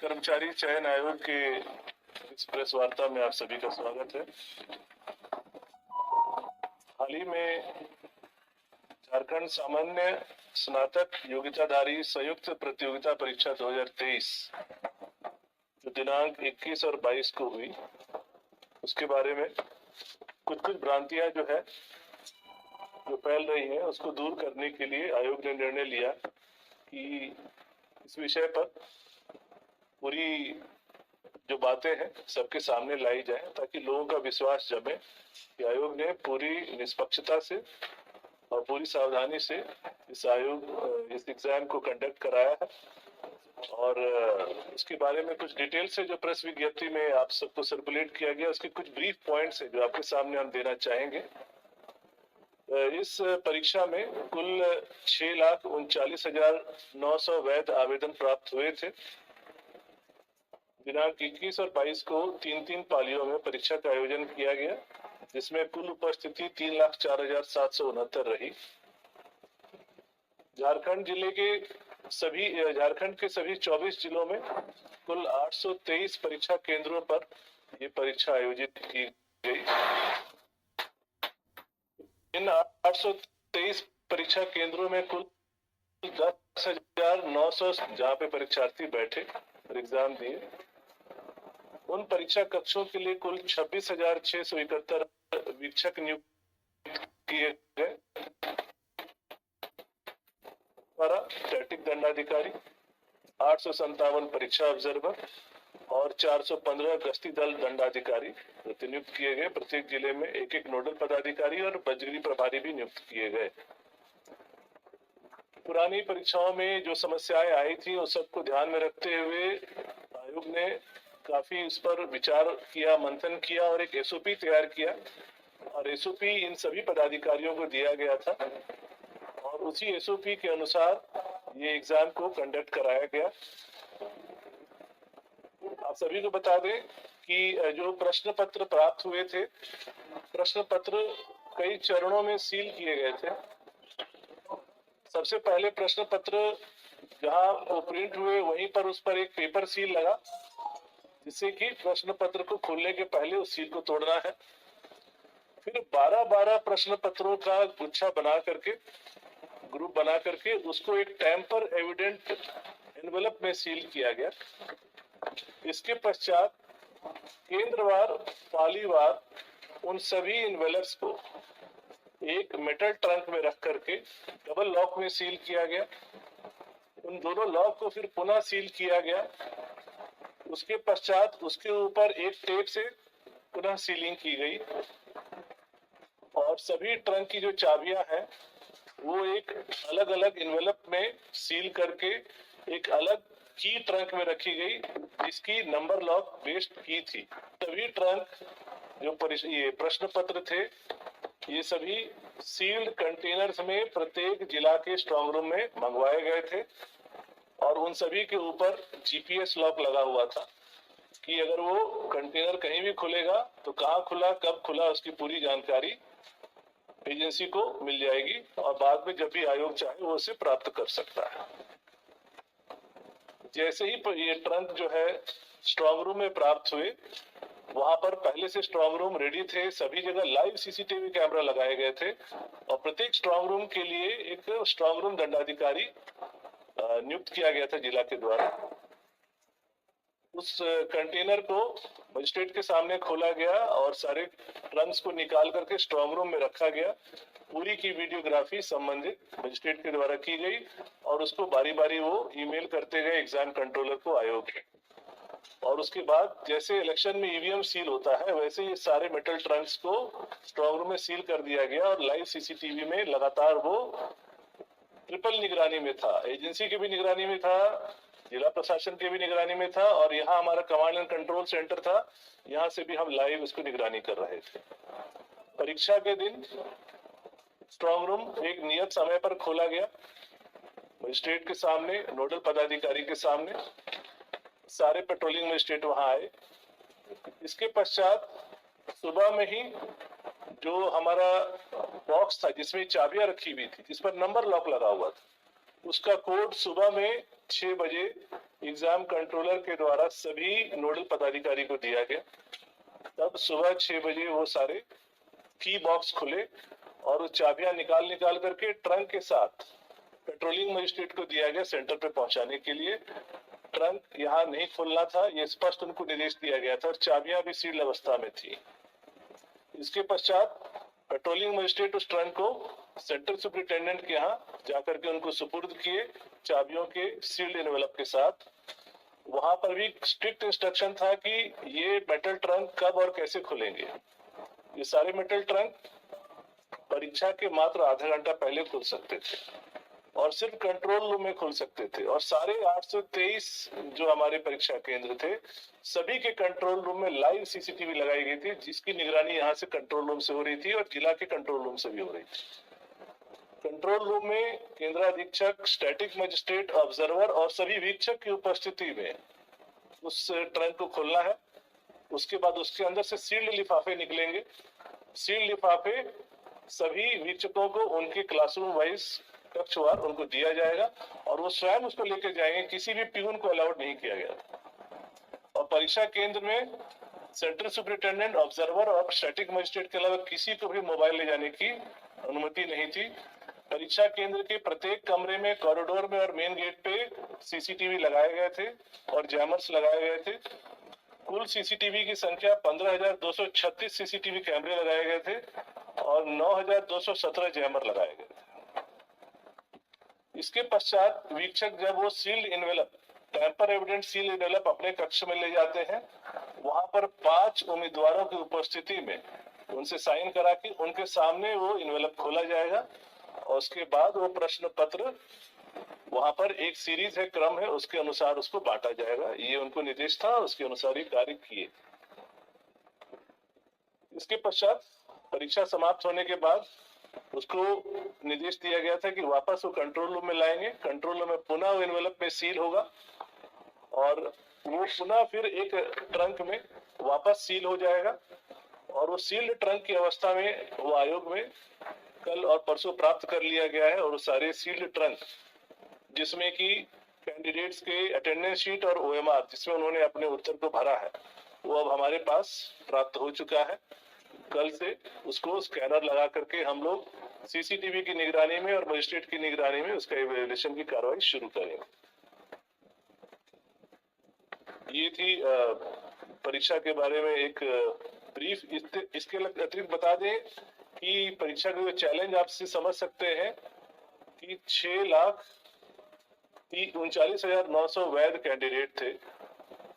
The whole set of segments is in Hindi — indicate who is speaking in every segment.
Speaker 1: कर्मचारी चयन आयोग के इस प्रेस वार्ता में आप सभी का स्वागत है। हाल ही में झारखंड सामान्य स्नातक योग्यताधारी संयुक्त प्रतियोगिता परीक्षा 2023 जो दिनांक 21 और 22 को हुई, उसके बारे में कुछ भ्रांतियां जो फैल रही हैं, उसको दूर करने के लिए आयोग ने निर्णय लिया कि इस विषय पर पूरी जो बातें हैं सबके सामने लाई जाए, ताकि लोगों का विश्वास जमे कि आयोग ने पूरी निष्पक्षता से और पूरी सावधानी से इस एग्जाम को कंडक्ट कराया है। और उसके बारे में कुछ डिटेल से जो प्रेस विज्ञप्ति में आप सबको सर्कुलेट किया गया, उसके कुछ ब्रीफ पॉइंट्स हैं जो आपके सामने हम देना चाहेंगे। इस परीक्षा में कुल 6,39,900 वैध आवेदन प्राप्त हुए थे। दिनांक 21 और 22 को 3-3 पालियों में परीक्षा का आयोजन किया गया, जिसमें कुल उपस्थिति 3,04,769 रही। झारखंड के सभी 24 जिलों में कुल 823 परीक्षा केंद्रों पर ये परीक्षा आयोजित की गई। इन 823 परीक्षा केंद्रों में कुल 10,900 जहाँ पे परीक्षार्थी बैठे और एग्जाम दिए। उन परीक्षा कक्षों के लिए कुल 26,671 वीक्षक नियुक्त किए गए। स्टैटिक दंडाधिकारी, 857 परीक्षा ऑब्जर्वर और 415 गश्ती दल दंडाधिकारी प्रतिनियुक्त किए गए। प्रत्येक जिले में एक नोडल पदाधिकारी और बजरी प्रभारी भी नियुक्त किए गए। पुरानी परीक्षाओं में जो समस्याएं आई थी, उस सबको ध्यान में रखते हुए आयोग ने काफी इस पर विचार किया, मंथन किया और एक एसओपी तैयार किया। और एसओपी इन सभी पदाधिकारियों को दिया गया था और उसी एसओपी के अनुसार ये एग्जाम को कंडक्ट कराया गया। आप सभी को बता दें कि जो प्रश्न पत्र प्राप्त हुए थे, प्रश्न पत्र कई चरणों में सील किए गए थे। सबसे पहले प्रश्न पत्र जहां वो प्रिंट हुए, वहीं पर उस पर एक पेपर सील लगा, जिससे कि प्रश्न पत्र को खोलने के पहले उस सील को तोड़ना है। फिर 12-12 प्रश्न पत्रों का गुच्छा बना करके, ग्रुप बना करके उसको एक टैंपर एविडेंट एनवेलप में सील किया गया। इसके पश्चात केंद्रवार, पालीवार उन सभी एनवेलप्स को एक मेटल ट्रंक में रख करके डबल लॉक में सील किया गया। उन दोनों लॉक को फिर पुनः सील किया गया। उसके पश्चात उसके ऊपर एक टेप से पुनः सीलिंग की गई और सभी ट्रंक की जो चाबियां हैं वो एक अलग अलग एनवेलप में सील करके एक अलग की ट्रंक में रखी गई, जिसकी नंबर लॉक बेस्ड की थी। सभी ट्रंक जो ये प्रश्न पत्र थे, ये सभी सील्ड कंटेनर्स में प्रत्येक जिला के स्ट्रांग रूम में मंगवाए गए थे और उन सभी के ऊपर जीपीएस लॉक लगा हुआ था कि अगर वो कंटेनर कहीं भी खुलेगा तो कहाँ खुला, कब खुला, उसकी पूरी जानकारी एजेंसी को मिल जाएगी और बाद में जब भी आयोग चाहे वो उसे प्राप्त कर सकता है। जैसे ही ये ट्रंक जो है स्ट्रांग रूम में प्राप्त हुए, वहां पर पहले से स्ट्रांग रूम रेडी थे। सभी जगह लाइव सीसीटीवी कैमरा लगाए गए थे और प्रत्येक स्ट्रांग रूम के लिए एक स्ट्रांग रूम दंडाधिकारी नियुक्त किया गया था जिला के द्वारा। उस कंटेनर को मजिस्ट्रेट के सामने खोला गया और सारे ट्रंक्स को निकाल करके स्ट्रांग रूम में रखा गया। पूरी की वीडियोग्राफी संबंधित मजिस्ट्रेट के द्वारा की गई और उसको बारी बारी वो ईमेल करते गए एग्जाम कंट्रोलर को, आयोग के। और उसके बाद जैसे इलेक्शन में ईवीएम सील होता है, वैसे ये सारे मेटल ट्रंक्स को स्ट्रांग रूम में सील कर दिया गया और लाइव सीसीटीवी में लगातार वो ट्रिपल निगरानी में था। एजेंसी की भी निगरानी में था, जिला प्रशासन के भी निगरानी में था और यहाँ हमारा कमांड एंड कंट्रोल सेंटर था, यहाँ से भी हम लाइव उसको निगरानी कर रहे थे। परीक्षा के दिन स्ट्रांग रूम एक नियत समय पर खोला गया, मजिस्ट्रेट के सामने, नोडल पदाधिकारी के सामने, सारे पेट्रोलिंग मजिस्ट्रेट वहां आए। इसके पश्चात सुबह में ही जो हमारा बॉक्स था जिसमें चाबियां रखी हुई थी, जिस पर नंबर लॉक लगा हुआ था, उसका कोड सुबह में 6 बजे एग्जाम कंट्रोलर के द्वारा सभी नोडल पदाधिकारी को दिया गया। तब सुबह 6 बजे वो सारे की बॉक्स खुले और चाबियां निकाल करके ट्रंक के साथ पेट्रोलिंग मजिस्ट्रेट को दिया गया सेंटर पे पहुंचाने के लिए। ट्रंक यहाँ नहीं खोलना था, ये स्पष्ट उनको निर्देश दिया गया था और चाबियां भी सील्ड अवस्था में थी। इसके पश्चात पेट्रोलिंग मजिस्ट्रेट उस ट्रंक को सेंटर सुपरिटेंडेंट के यहाँ जाकर के उनको सुपुर्द किए चाबियों के सील्ड एनवेलप के साथ। वहां पर भी स्ट्रिक्ट इंस्ट्रक्शन था कि ये मेटल ट्रंक कब और कैसे खुलेंगे। ये सारे मेटल ट्रंक परीक्षा के मात्र आधा घंटा पहले खुल सकते थे और सिर्फ कंट्रोल रूम में खुल सकते थे। और सारे 823 जो हमारे परीक्षा केंद्र थे, सभी के कंट्रोल रूम में लाइव सीसीटीवी लगाई गई थी, जिसकी निगरानी यहाँ से कंट्रोल रूम से हो रही थी और जिला के कंट्रोल रूम से भी हो रही थी। कंट्रोल रूम में केंद्राधीक्षक, स्टैटिक मजिस्ट्रेट, ऑब्जर्वर और सभी वीक्षक की उपस्थिति में उस ट्रंक को खोलना है। उसके बाद उसके अंदर से सील्ड लिफाफे निकलेंगे। सील्ड लिफाफे सभी वीक्षकों को उनके क्लासरूम वाइज कक्षवार उनको दिया जाएगा और वो स्वयं उसको लेकर जाएंगे। किसी भी प्यून को अलाउड नहीं किया गया। और परीक्षा केंद्र में सेंट्रल सुपरिटेंडेंट, ऑब्जर्वर और स्टैटिक मजिस्ट्रेट के अलावा किसी को भी मोबाइल ले जाने की अनुमति नहीं थी। परीक्षा केंद्र के प्रत्येक कमरे में, कॉरिडोर में और मेन गेट पे सीसीटीवी लगाए गए थे और जैमर्स लगाए गए थे। कुल सीसीटीवी की संख्या 15,236 सीसीटीवी कैमरे लगाए गए थे और 9,217 जैमर लगाए गए थे। इसके पश्चात वीक्षक जब वो sealed envelope, tamper evident sealed envelope अपने कक्ष में ले जाते हैं, वहां पर 5 उम्मीदवारों की उपस्थिति में उनसे साइन करा के उनके सामने वो एनवेलप खोला जाएगा और उसके बाद वो प्रश्न पत्र वहां पर एक सीरीज है, क्रम है, उसके अनुसार उसको बांटा जाएगा। ये उनको निर्देश था, उसके अनुसार ही कार्य किए। इसके पश्चात परीक्षा समाप्त होने के बाद उसको निर्देश दिया गया था कि वापस वो कंट्रोल रूम में लाएंगे। कंट्रोल रूम में पुनः वो एनवेलप में सील होगा और वो पुनः फिर एक ट्रंक में वापस सील हो जाएगा और वो सील्ड ट्रंक की अवस्था में वो आयोग में कल और परसों प्राप्त कर लिया गया है। और वो सारे सील्ड ट्रंक, जिसमें कि कैंडिडेट्स के अटेंडेंस शीट और ओएमआर जिसमें उन्होंने अपने उत्तर को भरा है, वो अब हमारे पास प्राप्त हो चुका है। कल से उसको स्कैनर लगा करके हम लोग सीसीटीवी की निगरानी में और मजिस्ट्रेट की निगरानी में उसका इवैल्यूएशन की कार्रवाई शुरू करेंगे। ये थी परीक्षा के बारे में एक ब्रीफ। इसके अतिरिक्त बता दें कि परीक्षा के चैलेंज आपसे समझ सकते हैं कि 6,39,900 वैध कैंडिडेट थे।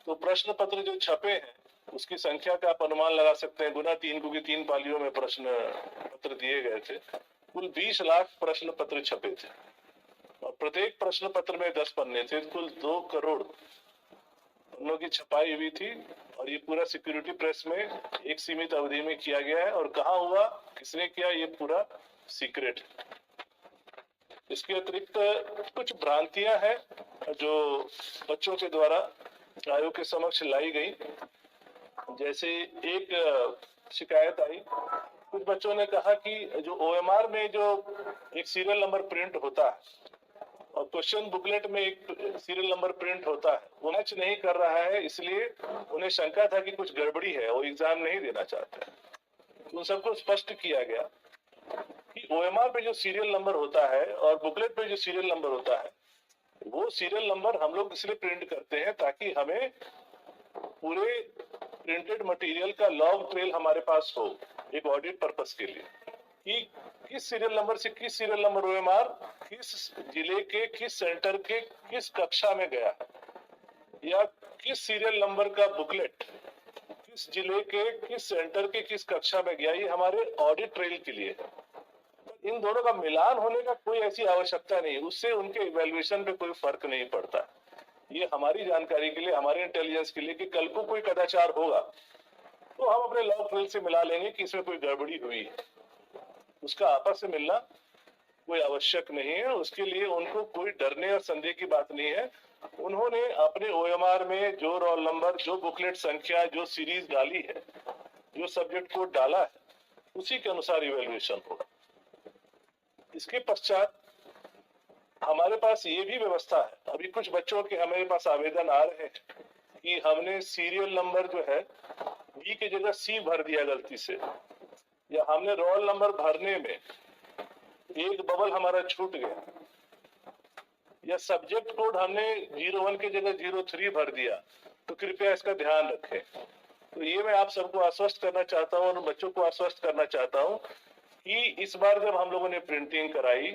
Speaker 1: तो प्रश्न पत्र जो छपे हैं उसकी संख्या का आप अनुमान लगा सकते हैं, गुना 3, क्योंकि 3 पालियों में प्रश्न पत्र दिए गए थे। कुल 20 लाख प्रश्न पत्र छपे थे और प्रत्येक प्रश्न पत्र में 10 पन्ने थे। कुल 2 करोड़ पन्नों की छपाई हुई थी और ये पूरा सिक्योरिटी प्रेस में एक सीमित अवधि में किया गया है। और कहाँ हुआ, किसने किया, ये पूरा सीक्रेट है। इसके अतिरिक्त कुछ भ्रांतियां हैं जो बच्चों के द्वारा आयोग के समक्ष लाई गई। जैसे एक शिकायत आई, कुछ बच्चों ने कहा कि जो ओएमआर में जो एक सीरियल नंबर प्रिंट होता है और क्वेश्चन बुकलेट में एक सीरियल नंबर प्रिंट होता है, वो मैच नहीं कर रहा है, इसलिए उन्हें शंका था कि कुछ गड़बड़ी है, वो एग्जाम नहीं देना चाहते। तो उन सबको स्पष्ट किया गया कि ओएमआर पे जो सीरियल नंबर होता है और बुकलेट पे जो सीरियल नंबर होता है, वो सीरियल नंबर हम लोग इसलिए प्रिंट करते हैं ताकि हमें पूरे प्रिंटेड मटेरियल का लॉग ट्रेल हमारे पास हो, एक ऑडिट पर्पस के लिए, कि किस सीरियल नंबर से किस सीरियल नंबर ओएमआर किस जिले के किस सेंटर के किस कक्षा में गया है, या किस सीरियल नंबर का बुकलेट किस जिले के किस सेंटर के किस कक्षा में गया, ये हमारे ऑडिट ट्रेल के लिए है। इन दोनों का मिलान होने का कोई ऐसी आवश्यकता नहीं, उससे उनके इवैल्यूएशन पे कोई फर्क नहीं पड़ता। ये हमारी जानकारी के लिए, हमारे इंटेलिजेंस के लिए कि कल को कोई कदाचार होगा तो हम अपने लॉग ट्रेल से मिला लेंगे कि इसमें कोई गड़बड़ी हुई है। उसका आपस से मिलना कोई आवश्यक नहीं है, उसके लिए उनको कोई डरने और संदेह की बात नहीं है। उन्होंने अपने ओएमआर में जो रोल नंबर, जो बुकलेट संख्या, जो सीरीज डाली है, जो सब्जेक्ट कोड डाला है, उसी के अनुसार इवैल्यूएशन होगा। इसके पश्चात हमारे पास ये भी व्यवस्था है, अभी कुछ बच्चों के हमारे पास आवेदन आ रहे हैं कि हमने सीरियल नंबर जो है बी की जगह सी भर दिया गलती से, या हमने रोल नंबर भरने में एक बबल हमारा छूट गया, या सब्जेक्ट कोड हमने 01 की जगह 03 भर दिया, तो कृपया इसका ध्यान रखें। तो ये मैं आप सबको आश्वस्त करना चाहता हूँ और बच्चों को आश्वस्त करना चाहता हूँ कि इस बार जब हम लोगों ने प्रिंटिंग कराई,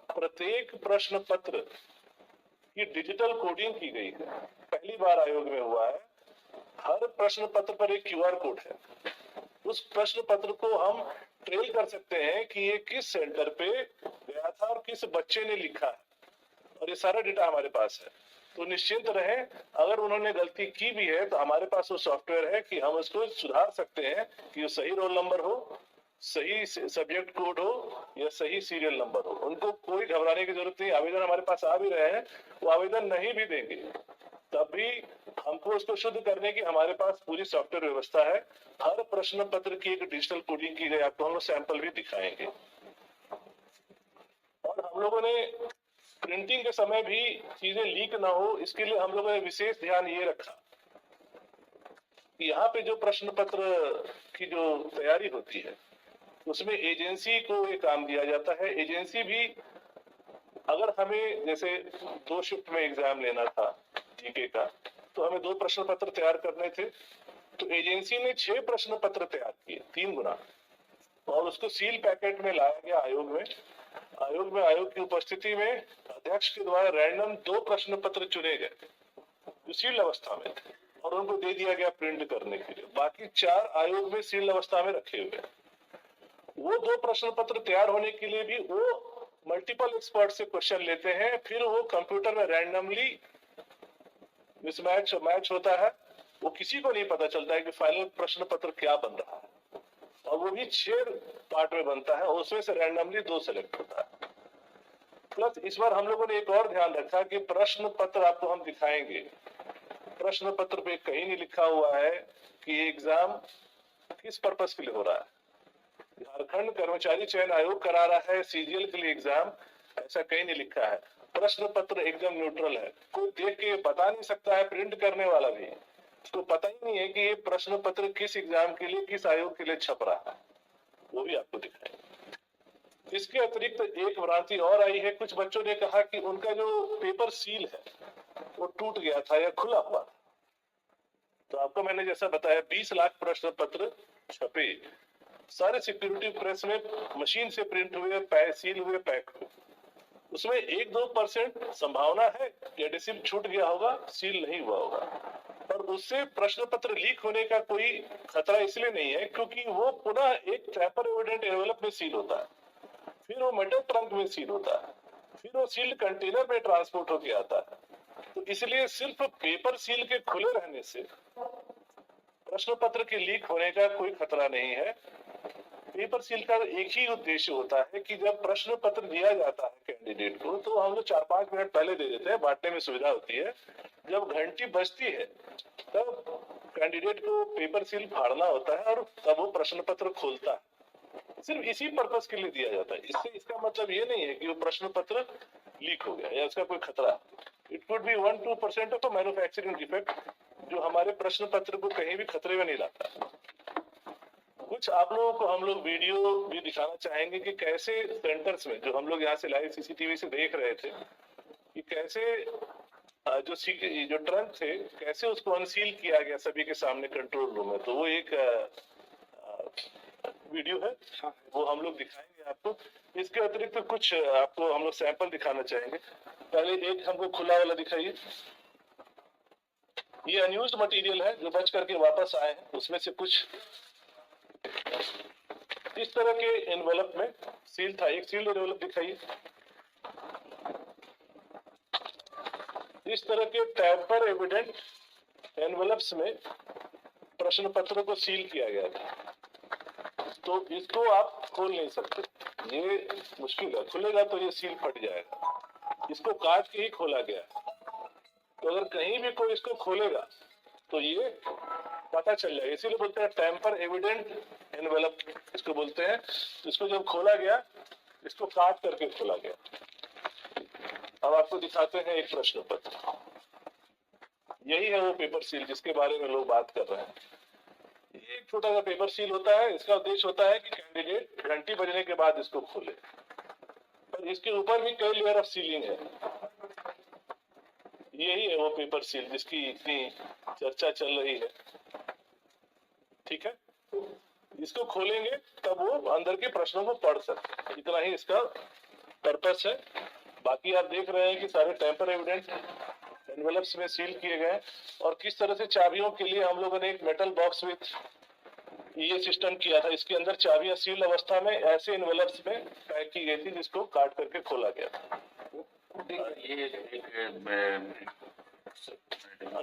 Speaker 1: प्रत्येक प्रश्न पत्र की डिजिटल कोडिंग की गई है, पहली बार आयोग में हुआ है। हर प्रश्न पत्र पर एक क्यूआर कोड है, उस प्रश्न पत्र को हम ट्रेल कर सकते हैं कि ये किस सेंटर पे गया था और किस बच्चे ने लिखा है, और ये सारा डेटा हमारे पास है। तो निश्चिंत रहें, अगर उन्होंने गलती की भी है तो हमारे पास वो सॉफ्टवेयर है कि हम उसको सुधार सकते हैं कि वो सही रोल नंबर हो, सही सब्जेक्ट कोड हो या सही सीरियल नंबर हो। उनको कोई घबराने की जरूरत नहीं। आवेदन हमारे पास आ भी रहे हैं, वो आवेदन नहीं भी देंगे तब भी हमको उसको शुद्ध करने की हमारे पास पूरी सॉफ्टवेयर व्यवस्था है। हर प्रश्न पत्र की एक डिजिटल कोडिंग की गई, आपको हम लोग सैंपल भी दिखाएंगे। और हम लोगों ने प्रिंटिंग के समय भी चीजें लीक ना हो, इसके लिए हम लोगों ने विशेष ध्यान ये रखा कि यहाँ पे जो प्रश्न पत्र की जो तैयारी होती है उसमें एजेंसी को ये काम दिया जाता है। एजेंसी भी, अगर हमें जैसे 2 शिफ्ट में एग्जाम लेना था जीके का, तो हमें 2 प्रश्न पत्र तैयार करने थे, तो एजेंसी ने 6 प्रश्न पत्र तैयार किए, 3 गुना, और उसको सील पैकेट में लाया गया आयोग में। आयोग की उपस्थिति में अध्यक्ष के द्वारा रैंडम 2 प्रश्न पत्र चुने गए जो सील्ड अवस्था में थे और उनको दे दिया गया प्रिंट करने के लिए। बाकी 4 आयोग में सील्ड अवस्था में रखे हुए। वो 2 प्रश्न पत्र तैयार होने के लिए भी वो मल्टीपल एक्सपर्ट से क्वेश्चन लेते हैं, फिर वो कंप्यूटर में रैंडमली मिसमैच मैच होता है। वो किसी को नहीं पता चलता है कि फाइनल प्रश्न पत्र क्या बन रहा है, और वो भी 6 पार्ट में बनता है और उसमें से रैंडमली 2 सेलेक्ट होता है। प्लस इस बार हम लोगों ने एक और ध्यान रखा कि प्रश्न पत्र आपको हम दिखाएंगे, प्रश्न पत्र पे कहीं नहीं लिखा हुआ है कि एग्जाम किस पर्पस के लिए हो रहा है। झारखंड कर्मचारी चयन आयोग करा रहा है सीजीएल के लिए एग्जाम, ऐसा कहीं नहीं लिखा है। प्रश्न पत्र एकदम न्यूट्रल है, कोई देख के बता नहीं सकता है, प्रिंट करने वाला भी उसको पता ही नहीं है कि ये प्रश्न पत्र किस एग्जाम के लिए, किस आयोग के लिए छप रहा है, वो भी आपको दिखाएंगे। इसके अतिरिक्त एक भ्रांति और आई है, कुछ बच्चों ने कहा कि उनका जो पेपर सील है वो टूट गया था या खुला हुआ था। तो आपको मैंने जैसा बताया 20 लाख प्रश्न पत्र छपे, सारे सिक्योरिटी प्रेस में मशीन से प्रिंट हुए, सील हुए, पैक हुए। उसमें 1-2% संभावना है कि एडिसिव छूट गया होगा, सील नहीं हुआ होगा, पर उससे प्रश्न पत्र लीक होने का कोई खतरा इसलिए नहीं है क्योंकि वो पुनः एक टैपर एविडेंट एनवेलप में सील होता है, फिर वो मेटल ट्रंक में सील होता है, फिर वो सील्ड कंटेनर में ट्रांसपोर्ट होकर आता है। तो इसलिए सिर्फ पेपर सील के खुले रहने से प्रश्न पत्र के लीक होने का कोई खतरा नहीं है। पेपर सील का एक ही उद्देश्य होता है कि जब प्रश्न पत्र दिया जाता है कैंडिडेट को, तो हम लोग 4-5 मिनट पहले दे देते हैं, बांटने में सुविधा होती है। जब घंटी बजती है तब कैंडिडेट को पेपर सील फाड़ना होता है और तब वो प्रश्न पत्र खोलता है। सिर्फ इसी पर्पस के लिए दिया जाता है। इससे इसका मतलब ये नहीं है कि वो प्रश्न पत्र लीक हो गया या उसका कोई खतरा। It could be 1-2% of manufacturing defect जो हमारे प्रश्न पत्र को कहीं भी खतरे में नहीं लाता। कुछ आप लोगों को हम लोग वीडियो भी दिखाना चाहेंगे कि कैसे सेंटर्स में, जो हम लोग यहाँ से लाइव सीसीटीवी से देख रहे थे, कि कैसे जो ट्रंक थे कैसे उसको अनसील किया गया सभी के सामने कंट्रोल रूम में। तो वो एक वीडियो है, वो हम लोग दिखाएंगे आपको। इसके अतिरिक्त कुछ आपको हम लोग सैंपल दिखाना चाहेंगे। पहले एक हमको खुला वाला दिखाइए। ये अनयूज्ड मटेरियल है जो बच करके वापस आए हैं, उसमें से कुछ इस तरह के एनवेलप में सील था। एक सील्ड एनवेलप दिखाइए। इस तरह के टैम्पर एविडेंट एनवेलप्स में प्रश्न पत्र को सील किया गया था, तो इसको आप खोल नहीं सकते, ये मुश्किल है। खुलेगा तो ये सील फट जाएगा, इसको काट के ही खोला गया। तो अगर कहीं भी कोई इसको खोलेगा तो ये पता चल जाएगा, इसीलिए बोलते हैं टैम्पर एविडेंट एनवेलप इसको बोलते हैं। इसको जब खोला गया, इसको काट करके खोला गया। अब आपको दिखाते हैं एक प्रश्न पत्र। यही है वो पेपर सील जिसके बारे में लोग बात कर रहे हैं। ये एक छोटा सा पेपर सील होता है। इसका उद्देश्य होता है कि कैंडिडेट घंटी बजने के बाद इसको खोले, और इसके ऊपर भी कई लेयर ऑफ सीलिंग है। यही है वो पेपर सील जिसकी इतनी चर्चा चल रही है। ठीक है, इसको खोलेंगे तब वो अंदर के प्रश्नों को पढ़ सकते। इतना ही इसका पर्पस है। बाकी आप देख रहे हैं कि सारे टेम्पर एविडेंस एनवेलप्स में सील किए गए, और किस तरह से चाबियों के लिए हम लोगों ने एक मेटल बॉक्स विथ ये सिस्टम किया था। इसके अंदर चाबियां सील अवस्था में ऐसे एनवेलप्स में पैक की गई थी जिसको काट करके खोला गया था।
Speaker 2: ये एक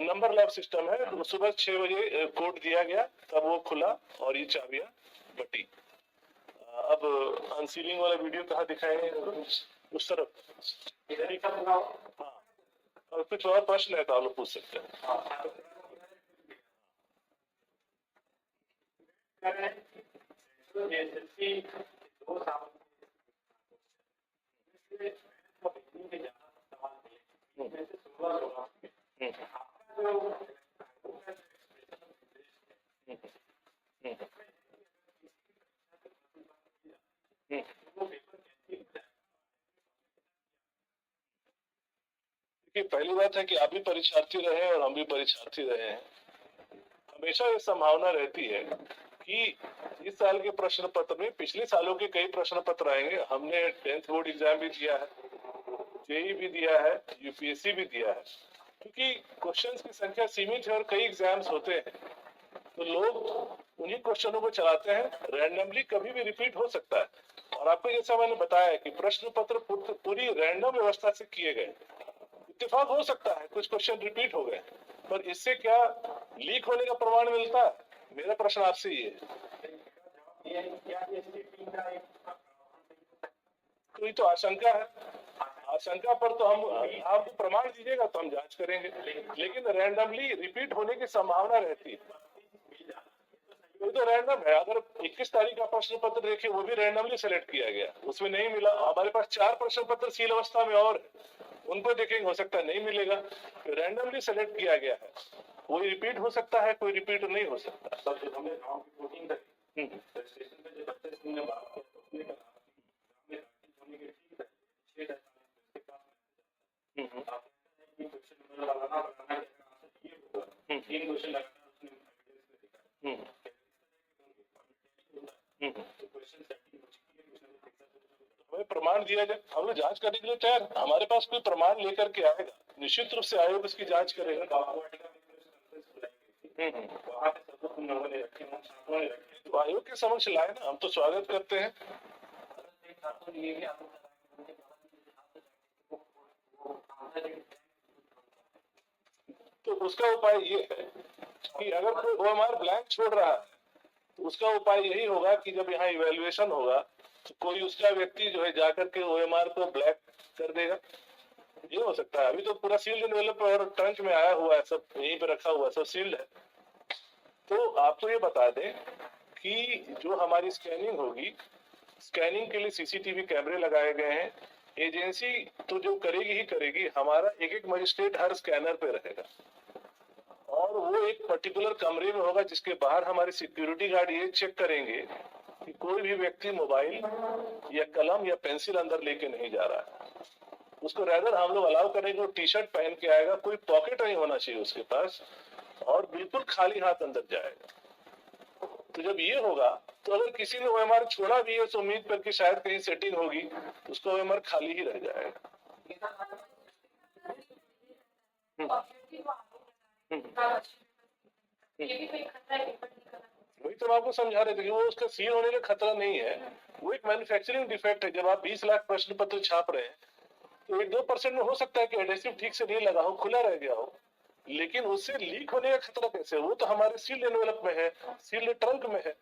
Speaker 1: नंबर लॉक सिस्टम है। तो सुबह 6 बजे कोड दिया गया, तब वो खुला और ये चाबियां बटी। अब अनसीलिंग वाला वीडियो कहाँ दिखाएंगे? उस तरफ। हाँ, और कुछ और प्रश्न है तो आप लोग पूछ सकते हैं। पहली बात है कि आप भी परीक्षार्थी रहे और हम भी परीक्षार्थी रहे हैं। हमेशा ये संभावना रहती है कि इस साल के प्रश्न पत्र में पिछले सालों के कई प्रश्न पत्र आएंगे। हमने 10th बोर्ड एग्जाम भी दिया है, जेई भी दिया है, यूपीएससी भी दिया है। क्योंकि क्वेश्चंस की संख्या सीमित है और कई एग्जाम्स होते हैं, तो लोग उन्हीं क्वेश्चनों को चलाते हैं। रैंडमली कभी भी रिपीट हो सकता है। और आपको जैसा मैंने बताया कि प्रश्न पत्र पूरी रैंडम व्यवस्था से किए गए। इत्तेफाक हो सकता है कुछ क्वेश्चन रिपीट हो गए, पर इससे क्या लीक होने का प्रमाण मिलता है? मेरा प्रश्न आपसे ये है। तो ये तो आशंका है। आशंका पर तो हम, आप प्रमाण दीजिएगा तो हम जांच करेंगे, लेकिन रैंडमली रिपीट होने की संभावना रहती है। ये तो रैंडम है। अगर 21 तारीख का प्रश्न पत्र देखिए, वो भी रैंडमली सेलेक्ट किया गया, उसमें नहीं मिला। हमारे पास 4 प्रश्न पत्र सील अवस्था में और उनको देखेंगे, हो सकता है नहीं मिलेगा। रैंडमली सेलेक्ट किया गया है। कोई रिपीट हो सकता है, कोई रिपीट नहीं हो सकता। सर, जो हमने गांव की वोटिंग करी, रजिस्ट्रेशन पे जो बच्चे ने बात किया, तो उसने कहा कि होने के ठीक है 6 के पास क्वेश्चन लगाना बनाना ये होगा 3 क्वेश्चन लगाना उसने देखा। हमें प्रमाण दिया जाए, हम लोग जांच करने के लिए तैयार। हमारे पास कोई प्रमाण लेकर के आएगा, निश्चित रूप से आयोग इसकी जांच करेगा। तो आयोग के समक्ष लाए ना, हम तो स्वागत करते हैं। तो उसका उपाय ये है कि अगर कोई ओएमआर ब्लैंक छोड़ रहा है, तो उसका उपाय यही होगा कि जब यहाँ इवैल्यूएशन होगा तो कोई उसका व्यक्ति जो है जाकर के ओएमआर को ब्लैक कर देगा। ये हो सकता है। अभी तो पूरा सील्ड एनवेलप और ट्रंक में आया हुआ है, सब यहीं पे रखा हुआ है, सब सील्ड है। तो आपको ये बता दें कि जो हमारी स्कैनिंग होगी, स्कैनिंग के लिए सीसीटीवी कैमरे लगाए गए हैं। एजेंसी तो जो करेगी ही करेगी, हमारा एक एक मजिस्ट्रेट हर स्कैनर पे रहेगा, और वो एक पर्टिकुलर कमरे में होगा जिसके बाहर हमारे सिक्योरिटी गार्ड ये चेक करेंगे कि कोई भी व्यक्ति मोबाइल या कलम या पेंसिल अंदर लेके नहीं जा रहा है। उसको रैदर हम लोग अलाउ करेंगे, वो टी शर्ट पहन के आएगा, कोई पॉकेट नहीं होना चाहिए उसके पास, और बिल्कुल खाली हाथ अंदर जाएगा। तो जब ये होगा तो अगर किसी ने ओएमआर छोड़ा भी है तो उम्मीद करके शायद कहीं सेटिंग होगी, तो उसका ओएमआर खाली ही रह जाएगा। वही तो आपको समझा रहे थे कि वो उसका सील होने का खतरा नहीं है, वो एक मैन्युफैक्चरिंग डिफेक्ट है। जब आप 20 लाख प्रश्न पत्र छाप रहे हैं तो 1-2% में हो सकता है कि एडेसिव ठीक से नहीं लगा हो, खुला रह गया हो, लेकिन उससे लीक होने का खतरा कैसे? वो तो हमारे सील्ड एनवेलप में है, सील्ड ट्रंक में है।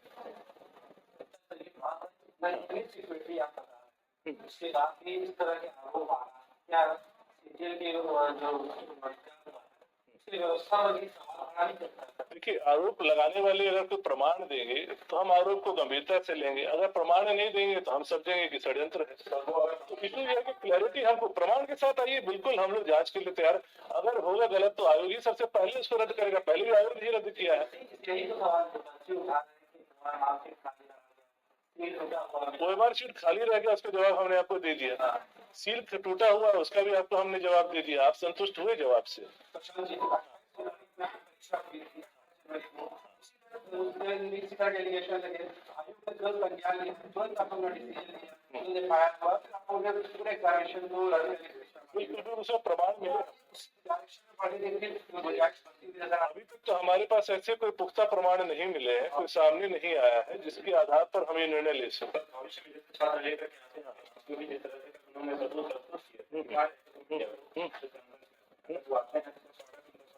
Speaker 1: उसके बाद भी इस तरह के आरोप आ रहा है, क्या सीजीएल के जो
Speaker 2: व्यवस्था वाली सवाल खड़ा नहीं करता है।
Speaker 1: देखिए, आरोप लगाने वाले अगर कोई प्रमाण देंगे तो हम आरोप को गंभीरता से लेंगे, अगर प्रमाण नहीं देंगे तो हम समझेंगे कि षड्यंत्र है। तो इशू ये है कि क्लैरिटी हमको प्रमाण के साथ आइए, बिल्कुल हम लोग जांच के लिए तैयार। अगर होगा गलत तो आयोग ही सबसे पहले उसको रद्द करेगा, पहले भी आयोग ही रद्द किया है।
Speaker 2: यही तो सवाल बच्चे उठा रहे हैं कि हमारा मार्केट खाली रहा है, ये टूटा हुआ है।
Speaker 1: कोई बार सीट खाली रह गया, उसका जवाब हमने आपको दे दिया। सील टूटा हुआ है, उसका भी आपको हमने जवाब दे दिया। आप संतुष्ट हुए जवाब से?
Speaker 2: प्रशांत जी, परीक्षा हुई थी, उसमें निश्चित डेलीगेशन लगे, आयोग ने तुरंत संज्ञान लिया, तुरंत अपना डिसीजन लिया, उन्होंने फायर हुआ, आपने पूरे एग्जामिनेशन को रद्द करने की घोषणा की।
Speaker 1: बिल्कुल, उसका प्रमाण मिले।
Speaker 2: एग्जामिनेशन में पढ़े लिखे गुंजाइश बनती हुई नजर आ
Speaker 1: अभी तक तो हमारे पास ऐसे कोई पुख्ता प्रमाण नहीं मिले हैं, कोई सामने नहीं आया है जिसके आधार पर हम ये निर्णय ले सकें।
Speaker 2: भविष्य में छात्र लेकर के आते हैं, जो भी जिस तरह से उन्होंने बदल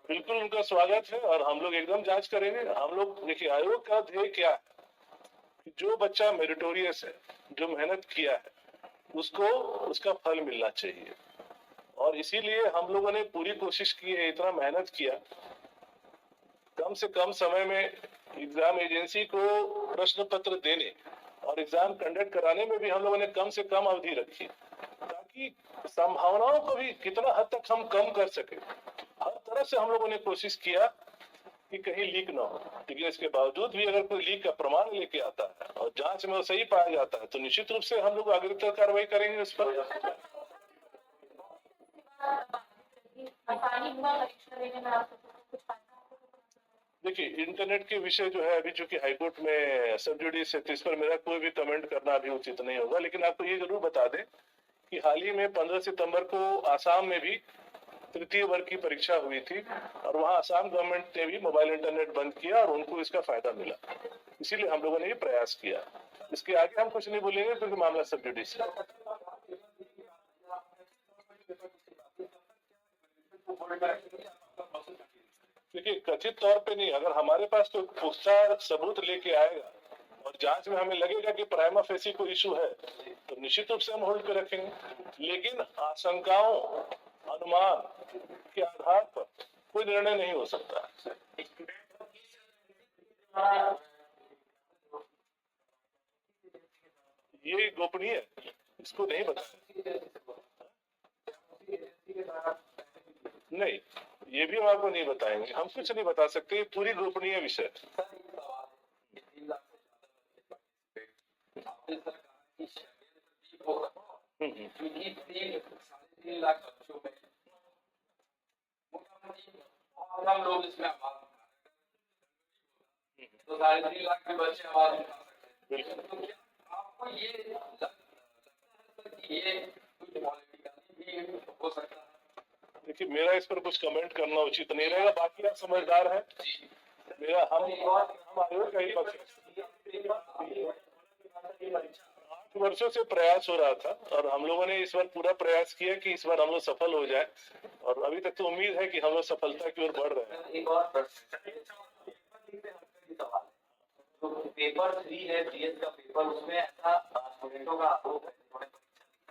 Speaker 1: बिल्कुल उनका स्वागत है और हम लोग एकदम जांच करेंगे। हम लोग देखिए, आयोग का ध्येय क्या है कि जो बच्चा मेरिटोरियस है, जो मेहनत किया है, उसको उसका फल मिलना चाहिए। और इसीलिए हम लोगों ने पूरी कोशिश की है, इतना मेहनत किया, कम से कम समय में एग्जाम एजेंसी को प्रश्न पत्र देने और एग्जाम कंडक्ट कराने में भी हम लोगों ने कम से कम अवधि रखी, ताकि संभावनाओं को भी कितना हद तक हम कम कर सके। हर तरह से हम लोगों ने कोशिश किया कि कहीं लीक ना हो, लेकिन इसके बावजूद भी अगर कोई लीक का प्रमाण लेके आता है और जांच में वो सही पाया जाता है तो निश्चित रूप से हम लोग अग्रतर कार्रवाई करेंगे उस पर।
Speaker 3: आसानी हुआ परीक्षा देने में आप सबको कुछ फायदा?
Speaker 1: देखिए, इंटरनेट के विषय जो है अभी चूंकि हाईकोर्ट में सब जुडिस है, तो इस पर मेरा कोई भी कमेंट करना अभी उचित नहीं होगा। लेकिन आपको ये जरूर बता दें कि हाल ही में 15 सितंबर को आसाम में भी तृतीय वर्ग की परीक्षा हुई थी और वहां आसाम गवर्नमेंट ने भी मोबाइल इंटरनेट बंद किया और उनको इसका फायदा मिला। इसीलिए हम लोगों ने ये प्रयास किया। इसके आगे हम कुछ नहीं बोलेंगे क्योंकि मामला सब जुडिस है। देखिए, कथित तौर पे नहीं, अगर हमारे पास तो पुख्ता सबूत लेके आएगा और जांच में हमें लगेगा कि प्राइमा फेसी कोई इशू है तो निश्चित रूप से हम होल्ड पे रखेंगे। लेकिन आशंकाओं, अनुमान के आधार पर कोई निर्णय नहीं हो सकता। ये गोपनीय है, इसको नहीं बताया। नहीं, ये भी हम आपको नहीं बताएंगे, हम कुछ नहीं बता सकते, ये पूरी गोपनीय विषय है।
Speaker 2: हम लोग इसमें आवाज तो 3.5 लाख के बच्चे आवाज उठा सकते हैं। तो क्या आपको ये लगता है कि ये कुछ पॉलिटिकली भी हो सकता है?
Speaker 1: देखिए, मेरा इस पर कुछ कमेंट करना उचित नहीं रहेगा। बाकी आप समझदार हैं, मेरा हम आयोग का ही पक्ष है। 8 वर्षों से प्रयास हो रहा था और हम लोगों ने इस बार पूरा प्रयास किया कि इस बार हम लोग सफल हो जाए और अभी तक तो उम्मीद है कि हम लोग सफलता की ओर बढ़ रहे हैं।
Speaker 2: एक और प्रश्न सवाल तो पेपर 3 है जीएस का पेपर, उसमें ऐसा स्टूडेंटों का आरोप है जिन्होंने परीक्षा दी।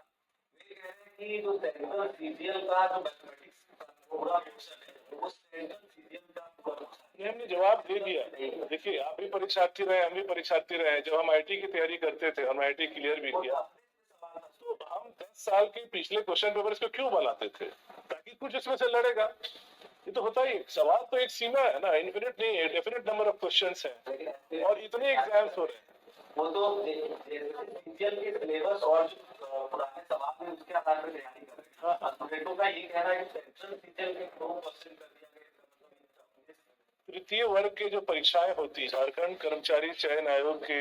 Speaker 2: वे कह रहे हैं कि जो सेंट्रल सीजीएल का जो मैथमेटिक्स का पूरा पोर्शन है वो सेंट्रल सीजीएल का पूरा पोर्शन
Speaker 1: हमने जवाब दे दिया। देखिए, आप भी परीक्षार्थी रहे, हम भी परीक्षार्थी रहे। जब हम आईटी की तैयारी करते थे, हम आईटी क्लियर भी किया, तो हम 10 साल के पिछले क्वेश्चन पेपर इसको क्यों बनाते थे? ताकि कुछ इसमें से लड़ेगा। ये तो होता ही, सवाल तो एक सीमा है ना, इन्फिनिट नहीं है, डेफिनेट नंबर ऑफ क्वेश्चंस हैं और इतने एग्जाम्स हो रहे हैं।
Speaker 2: वो तो सीजीएल के सिलेबस और जो पुराने सवाल हैं उसके आधार पर तैयारी कर रहे हैं। स्टूडेंटों का ये कहना है कि सेंट्रल सीजीएल के 2 क्वेश्चन कर दिया गया।
Speaker 1: तृतीय वर्ग के जो परीक्षाएं होती है, झारखंड कर्मचारी चयन आयोग के